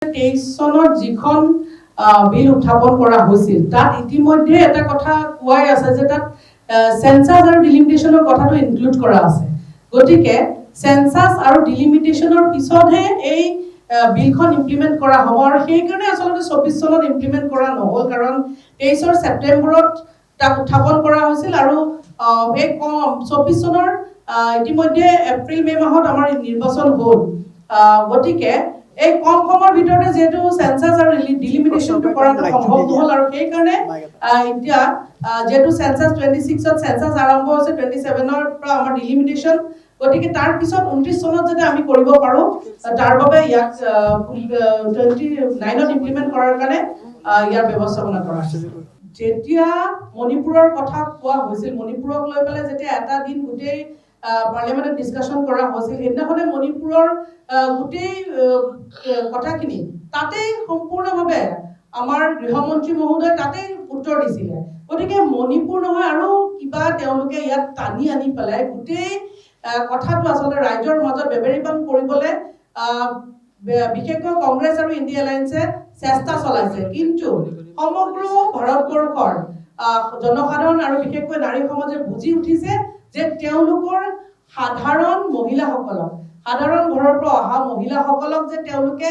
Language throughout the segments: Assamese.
23 চনত যিখন বিল উত্থাপন কৰা হৈছিল তাত ইতিমধ্যে এটা কথা কোৱাই আছে যে তাত সেন্সাস আৰু ডিলিমিটেশনৰ কথাটো ইনক্লুড কৰা আছে গতিকে সেন্সাস আৰু ডিলিমিটেশনৰ পিছতহে এই বিলখন ইমপ্লিমেন্ট কৰা হ'ব আৰু সেই কাৰণে আসলে 24 চনত ইমপ্লিমেন্ট কৰা নহল কাৰণ 23 সেপ্টেম্বৰত তাক উত্থাপন কৰা হৈছিল আৰু এই 24 চনৰ ইতিমধ্যে এপ্ৰিল মে মাহত আমাৰ নিৰ্বাচন হ'ল গতিকে এই কম সময়ৰ ভিতৰতে যেটো সেন্সাস আৰু ডিলিমিটেশনটো কৰাটো সম্ভৱ নহল আৰু সেই কাৰণে এতিয়া যেটো সেন্সাস 26 ত সেন্সাস আৰম্ভ হৈছে 27 ৰ পৰা আমাৰ ডিলিমিটেশন গতিকে তাৰ পিছত 29 চনত যদি আমি কৰিব পাৰো তাৰ বাবে ইয়াক 29 ত ইমপ্লিমেন্ট কৰাৰ কাৰণে ইয়াৰ ব্যৱস্থাপনা কৰা হৈছে যেতিয়া মণিপুৰৰ কথা কোৱা হৈছিল মণিপুৰক লৈ পেলাই যেতিয়া এটা দিন গোটেই পাৰ্লিয়ামেন্টত ডিসকাশন কৰা হৈছিল হেদিনাখনে মণিপুৰৰ গোটেই কথাখিনি তাতেই সম্পূৰ্ণভাৱে আমাৰ গৃহমন্ত্ৰী মহোদয় তাতেই উত্তৰ দিছিলে গতিকে মণিপুৰ নহয় আৰু কিবা তেওঁলোকে ইয়াত টানি আনি পেলাই গোটেই কথাটো আসলে ৰাইজৰ মাজত বেবেৰিবান কৰিবলৈ বিশেষকৈ কংগ্ৰেছ আৰু ইণ্ডিয়া এলায়েন্সে চেষ্টা চলাইছে কিন্তু সমগ্ৰ ভাৰতবৰ্ষৰ জনসাধাৰণ আৰু বিশেষকৈ নাৰী সমাজে বুজি উঠিছে যে তেওঁলোকৰ সাধাৰণ মহিলাসকলক সাধাৰণ ঘৰৰ পৰা অহা মহিলাসকলক যে তেওঁলোকে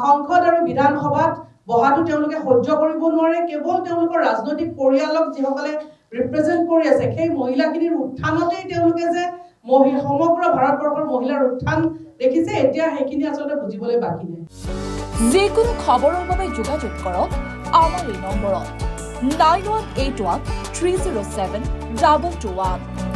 সংসদ আৰু বিধানসভাত বহাটো তেওঁলোকে সহ্য কৰিব নোৱাৰে কেৱল তেওঁলোকৰ ৰাজনৈতিক পৰিয়ালক যিসকলে ৰিপ্ৰেজেন্ট কৰি আছে সেই মহিলাখিনিৰ উত্থানতেই তেওঁলোকে যে সমগ্ৰ ভাৰতবৰ্ষৰ মহিলাৰ উত্থান দেখিছে এতিয়া সেইখিনি আসলে বুজিবলৈ বাকি নাই যিকোনো খবৰৰ বাবে যোগাযোগ কৰক আমাৰ এই নম্বৰত 9181 307 2221